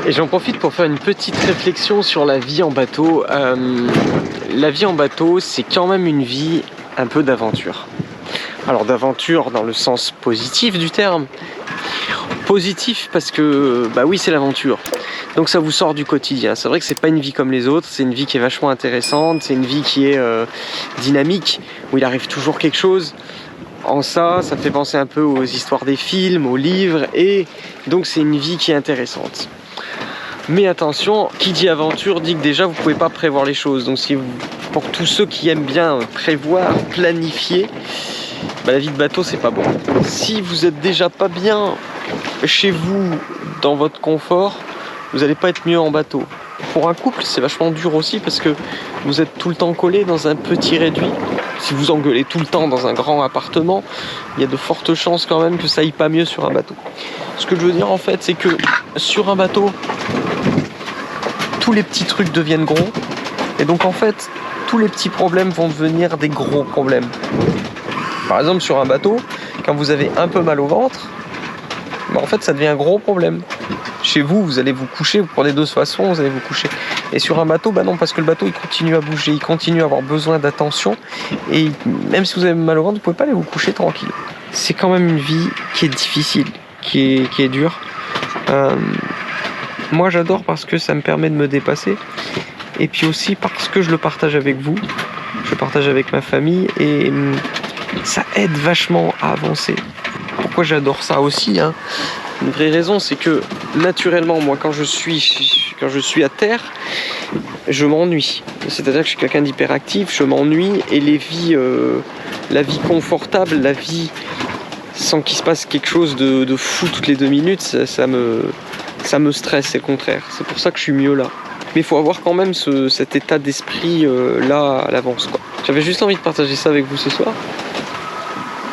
Et j'en profite pour faire une petite réflexion sur la vie en bateau. La vie en bateau, c'est quand même une vie un peu d'aventure. Alors d'aventure dans le sens positif du terme. Positif parce que, bah oui, c'est l'aventure. Donc ça vous sort du quotidien. C'est vrai que c'est pas une vie comme les autres, c'est une vie qui est vachement intéressante, c'est une vie qui est dynamique, où il arrive toujours quelque chose. En ça fait penser un peu aux histoires des films, aux livres, et donc c'est une vie qui est intéressante. Mais attention, qui dit aventure dit que déjà vous pouvez pas prévoir les choses. Donc pour tous ceux qui aiment bien prévoir, planifier, bah, la vie de bateau c'est pas bon. Si vous êtes déjà pas bien chez vous, dans votre confort, vous n'allez pas être mieux en bateau. Pour un couple, c'est vachement dur aussi parce que vous êtes tout le temps collé dans un petit réduit. Si vous engueulez tout le temps dans un grand appartement, il y a de fortes chances quand même que ça aille pas mieux sur un bateau. Ce que je veux dire en fait, c'est que sur un bateau, tous les petits trucs deviennent gros. Et donc en fait, tous les petits problèmes vont devenir des gros problèmes. Par exemple, sur un bateau, quand vous avez un peu mal au ventre, bah en fait ça devient un gros problème. Chez vous, vous allez vous coucher, vous prenez 2 façons, vous allez vous coucher. Et sur un bateau, bah non, parce que le bateau il continue à bouger, il continue à avoir besoin d'attention. Et même si vous avez mal au ventre, vous pouvez pas aller vous coucher tranquille. C'est quand même une vie qui est difficile, qui est dure. Moi j'adore parce que ça me permet de me dépasser. Et puis aussi parce que je le partage avec vous, je le partage avec ma famille et ça aide vachement à avancer. Pourquoi j'adore ça aussi, hein. Une vraie raison, c'est que naturellement, moi, quand je suis à terre, je m'ennuie. C'est-à-dire que je suis quelqu'un d'hyperactif, je m'ennuie et la vie confortable, la vie sans qu'il se passe quelque chose de fou toutes les 2 minutes, ça me stresse, c'est le contraire. C'est pour ça que je suis mieux là. Mais il faut avoir quand même cet état d'esprit là à l'avance, quoi. J'avais juste envie de partager ça avec vous ce soir.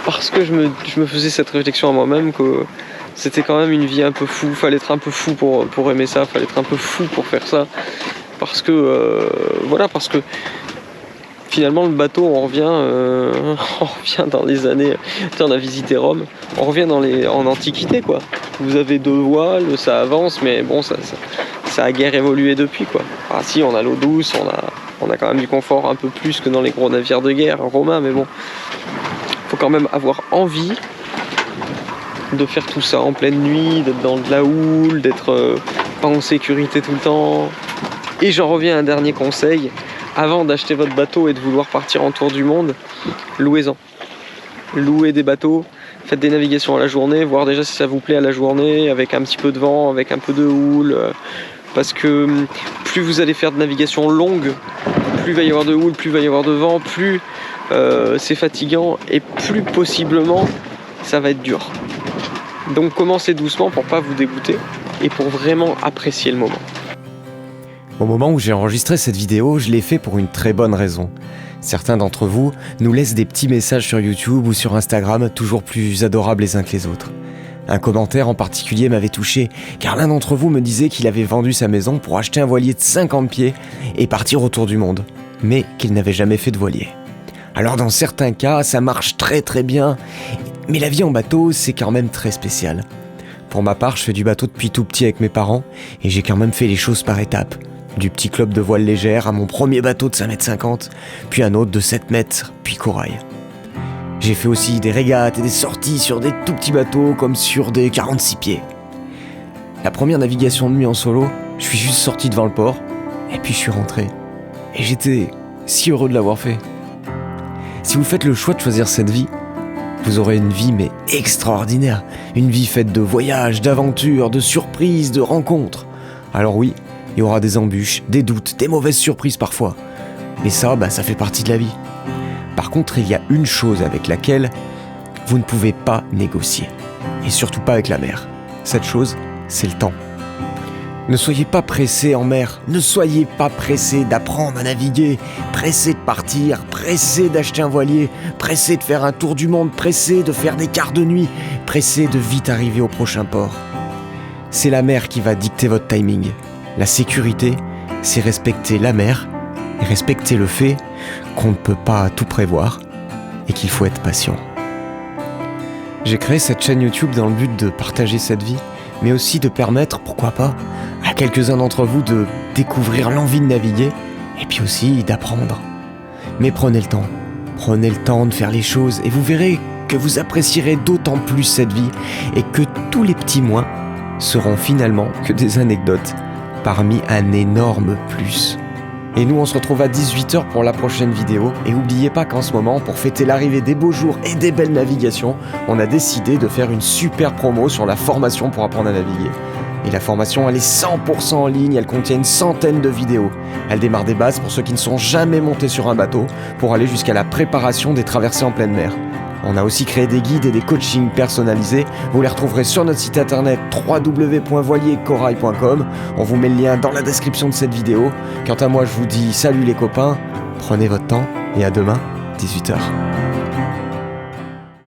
Parce que je me faisais cette réflexion à moi-même que c'était quand même une vie un peu fou. Fallait être un peu fou pour aimer ça, fallait être un peu fou pour faire ça. Parce que finalement le bateau, on revient dans les années. On a visité Rome, on revient en Antiquité, quoi. Vous avez 2 voiles, ça avance, mais bon, ça a guère évolué depuis, quoi. Ah si, on a l'eau douce, on a quand même du confort un peu plus que dans les gros navires de guerre romains, mais bon. Faut quand même avoir envie de faire tout ça en pleine nuit, d'être dans de la houle, d'être pas en sécurité tout le temps. Et j'en reviens à un dernier conseil. Avant d'acheter votre bateau et de vouloir partir en tour du monde, louez-en. Louez des bateaux, faites des navigations à la journée, voir déjà si ça vous plaît à la journée, avec un petit peu de vent, avec un peu de houle. Parce que plus vous allez faire de navigation longue, plus il va y avoir de houle, plus il va y avoir de vent, plus c'est fatigant et plus possiblement ça va être dur. Donc commencez doucement pour pas vous dégoûter et pour vraiment apprécier le moment. Au moment où j'ai enregistré cette vidéo, je l'ai fait pour une très bonne raison. Certains d'entre vous nous laissent des petits messages sur YouTube ou sur Instagram, toujours plus adorables les uns que les autres. Un commentaire en particulier m'avait touché, car l'un d'entre vous me disait qu'il avait vendu sa maison pour acheter un voilier de 50 pieds et partir autour du monde, mais qu'il n'avait jamais fait de voilier. Alors dans certains cas, ça marche très très bien, mais la vie en bateau, c'est quand même très spécial. Pour ma part, je fais du bateau depuis tout petit avec mes parents, et j'ai quand même fait les choses par étapes. Du petit club de voile légère à mon premier bateau de 5,50 m, puis un autre de 7 mètres, puis corail. J'ai fait aussi des régates et des sorties sur des tout petits bateaux comme sur des 46 pieds. La première navigation de nuit en solo, je suis juste sorti devant le port, et puis je suis rentré. Et j'étais si heureux de l'avoir fait. Si vous faites le choix de choisir cette vie, vous aurez une vie mais extraordinaire. Une vie faite de voyages, d'aventures, de surprises, de rencontres. Alors oui, il y aura des embûches, des doutes, des mauvaises surprises parfois. Mais ça, ça fait partie de la vie. Par contre, il y a une chose avec laquelle vous ne pouvez pas négocier. Et surtout pas avec la mer. Cette chose, c'est le temps. Ne soyez pas pressé en mer, ne soyez pas pressé d'apprendre à naviguer, pressé de partir, pressé d'acheter un voilier, pressé de faire un tour du monde, pressé de faire des quarts de nuit, pressé de vite arriver au prochain port. C'est la mer qui va dicter votre timing. La sécurité, c'est respecter la mer et respecter le fait qu'on ne peut pas tout prévoir et qu'il faut être patient. J'ai créé cette chaîne YouTube dans le but de partager cette vie, mais aussi de permettre, pourquoi pas, à quelques-uns d'entre vous de découvrir l'envie de naviguer et puis aussi d'apprendre. Mais prenez le temps de faire les choses et vous verrez que vous apprécierez d'autant plus cette vie et que tous les petits moins seront finalement que des anecdotes parmi un énorme plus. Et nous, on se retrouve à 18h pour la prochaine vidéo. Et n'oubliez pas qu'en ce moment, pour fêter l'arrivée des beaux jours et des belles navigations, on a décidé de faire une super promo sur la formation pour apprendre à naviguer. Et la formation, elle est 100% en ligne, elle contient une centaine de vidéos. Elle démarre des bases pour ceux qui ne sont jamais montés sur un bateau, pour aller jusqu'à la préparation des traversées en pleine mer. On a aussi créé des guides et des coachings personnalisés. Vous les retrouverez sur notre site internet www.voiliercorail.com. On vous met le lien dans la description de cette vidéo. Quant à moi, je vous dis salut les copains, prenez votre temps et à demain, 18h.